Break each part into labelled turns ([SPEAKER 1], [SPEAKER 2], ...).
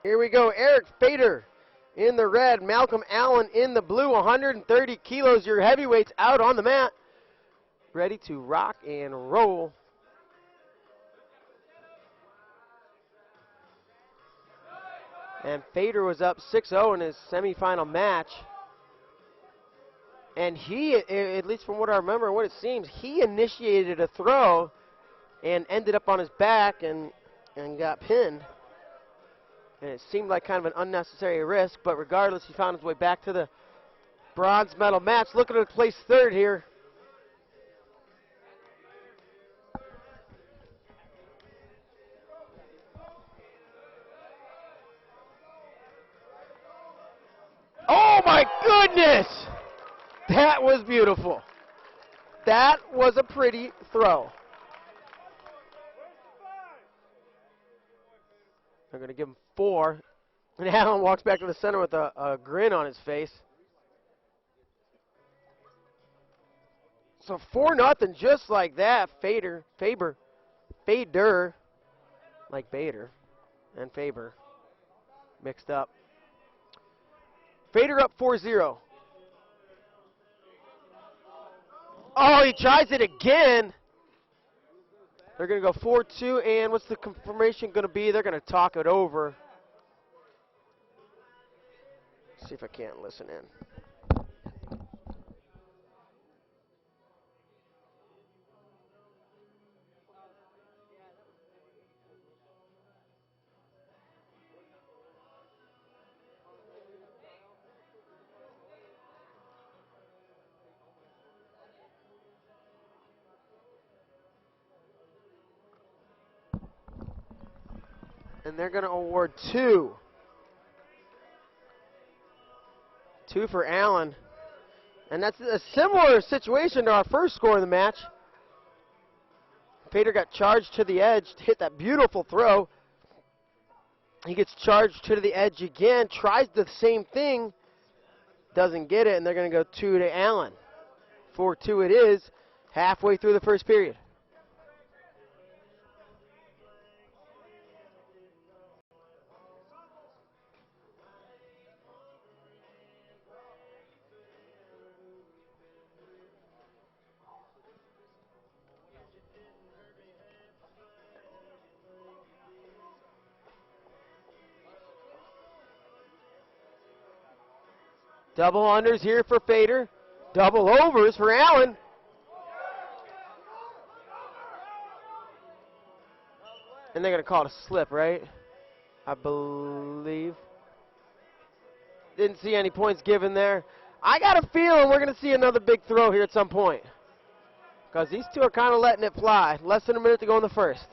[SPEAKER 1] Here we go, Eric Fader in the red, Malcolm Allen in the blue, 130 kilos, your heavyweights out on the mat, ready to rock and roll. And Fader was up 6-0 in his semifinal match. And he, at least from what I remember and what it seems, he initiated a throw and ended up on his back and got pinned. And it seemed like kind of an unnecessary risk, but regardless, he found his way back to the bronze medal match. Looking to place third here. Oh my goodness! That was beautiful. That was a pretty throw. They're going to give him 4. And Allen walks back to the center with a grin on his face. So 4-0 just like that. Fader, like Bader and Faber mixed up. Fader up 4-0. Oh, he tries it again. They're going to go 4-2, and what's the confirmation going to be? They're going to talk it over. See if I can't listen in. And they're going to award 2. 2 for Allen. And that's a similar situation to our first score in the match. Fader got charged to the edge to hit that beautiful throw. He gets charged to the edge again, tries the same thing, doesn't get it, and they're going to go 2 to Allen. 4-2 it is, halfway through the first period. Double unders here for Fader. Double overs for Allen. And they're going to call it a slip, right? I believe. Didn't see any points given there. I got a feeling we're going to see another big throw here at some point. Because these two are kind of letting it fly. Less than a minute to go in the first.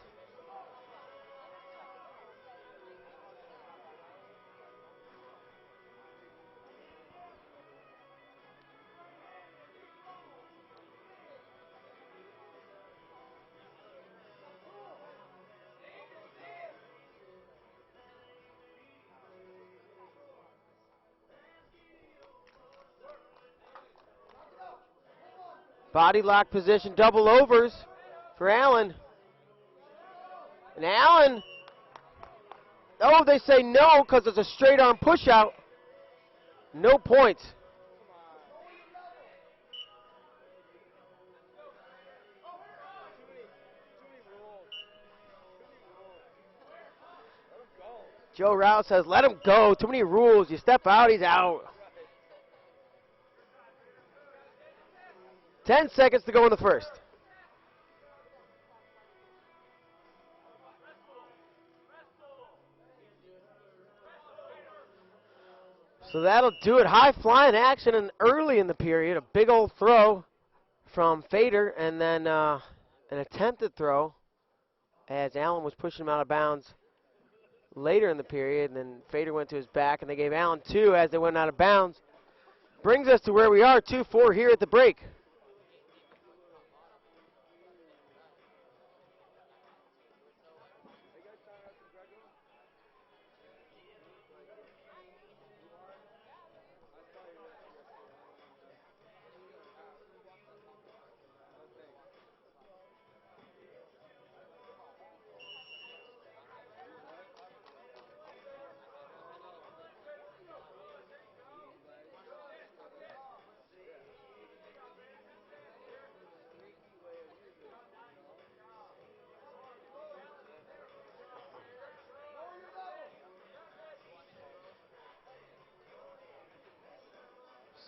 [SPEAKER 1] Body lock position, double overs for Allen. And Allen, oh, they say no because it's a straight arm push out. No points. Joe Rouse says, let him go. Too many rules. You step out, he's out. 10 seconds to go in the first. So that'll do it. High flying action and early in the period. A big old throw from Fader and then an attempted throw as Allen was pushing him out of bounds later in the period. And then Fader went to his back and they gave Allen 2 as they went out of bounds. Brings us to where we are, 2-4 here at the break.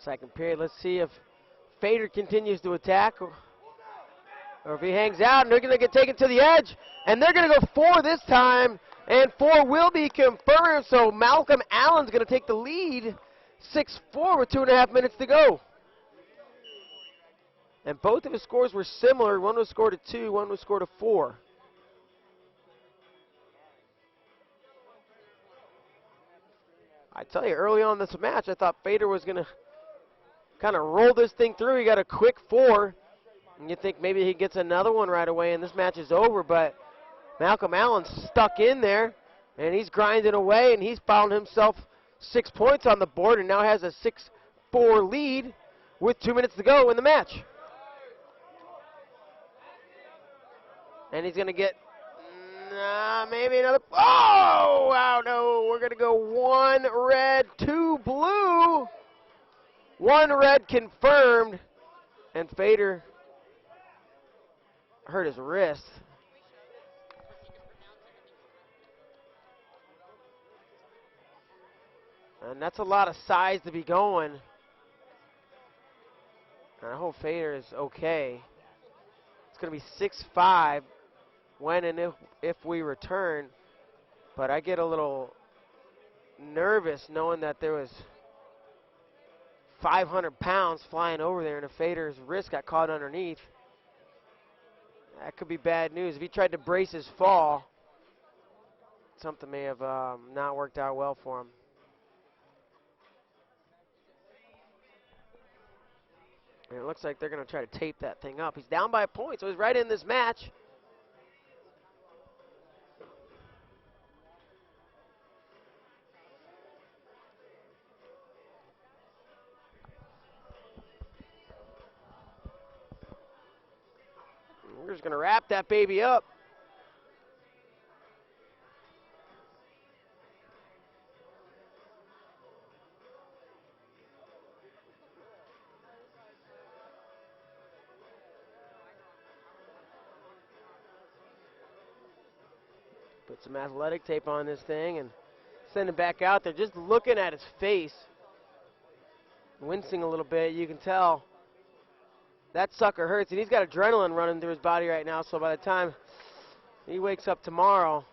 [SPEAKER 1] Second period, let's see if Fader continues to attack or if he hangs out, and they're going to get taken to the edge, and they're going to go 4 this time, and 4 will be confirmed, so Malcolm Allen's going to take the lead, 6-4 with 2.5 minutes to go. And both of his scores were similar. One was scored at 2, one was scored at 4. I tell you, early on in this match, I thought Fader was going to kind of roll this thing through. He got a quick 4, and you think maybe he gets another one right away and this match is over, but Malcolm Allen's stuck in there, and he's grinding away, and he's found himself 6 points on the board and now has a 6-4 lead with 2 minutes to go in the match. And he's going to get maybe another. Oh, wow, no. We're going to go 1 red, 2 blue. 1 red confirmed. And Fader hurt his wrist. And that's a lot of size to be going. And I hope Fader is okay. It's going to be 6-5 when and if we return. But I get a little nervous knowing that there was 500 pounds flying over there and if Fader's wrist got caught underneath. That could be bad news. If he tried to brace his fall, something may have not worked out well for him. And it looks like they're going to try to tape that thing up. He's down by a point, so he's right in this match. We're just going to wrap that baby up. Put some athletic tape on this thing and send it back out there. Just looking at his face, wincing a little bit, you can tell that sucker hurts, and he's got adrenaline running through his body right now, so by the time he wakes up tomorrow,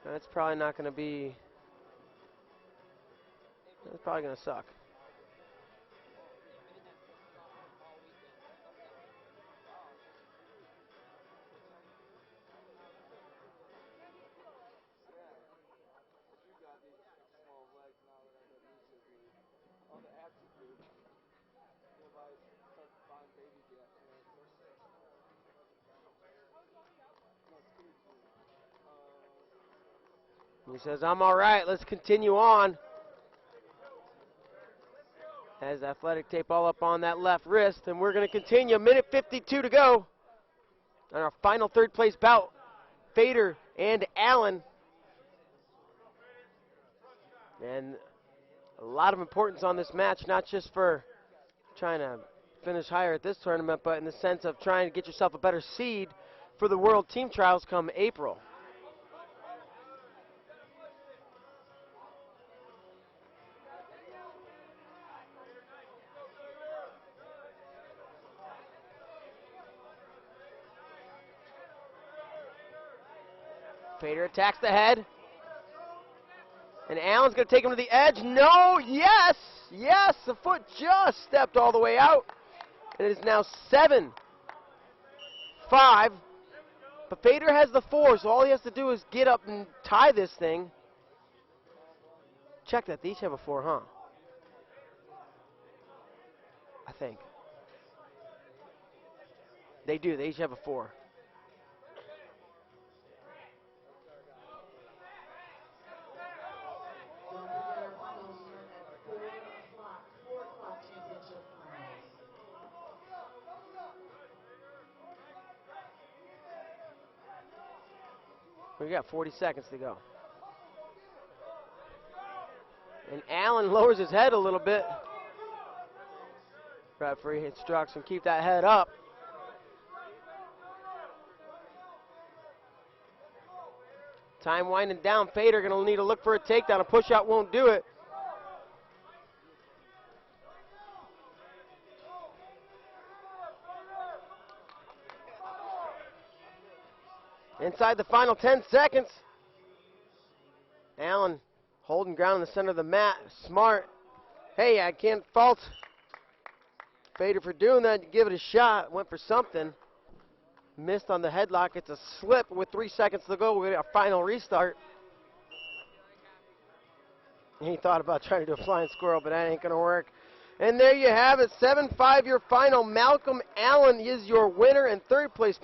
[SPEAKER 1] that's probably not going to be, that's probably going to suck. He says, I'm all right, let's continue on. Has athletic tape all up on that left wrist, and we're going to continue. 1:52 to go on our final third place bout. Fader and Allen. And a lot of importance on this match, not just for trying to finish higher at this tournament, but in the sense of trying to get yourself a better seed for the World Team Trials come April. Fader attacks the head. And Allen's going to take him to the edge. No, yes, yes, the foot just stepped all the way out. And it is now 7-5. But Fader has the 4, so all he has to do is get up and tie this thing. Check that, they each have a 4, huh? I think. They do, they each have a 4. We got 40 seconds to go. And Allen lowers his head a little bit. Referee instructs him, keep that head up. Time winding down. Fader going to need to look for a takedown. A push out won't do it. Inside the final 10 seconds. Allen holding ground in the center of the mat. Smart. Hey, I can't fault Fader for doing that. Give it a shot. Went for something. Missed on the headlock. It's a slip with 3 seconds to go. We're going to get a final restart. He thought about trying to do a flying squirrel, but that ain't going to work. And there you have it. 7-5 your final. Malcolm Allen is your winner, and third place.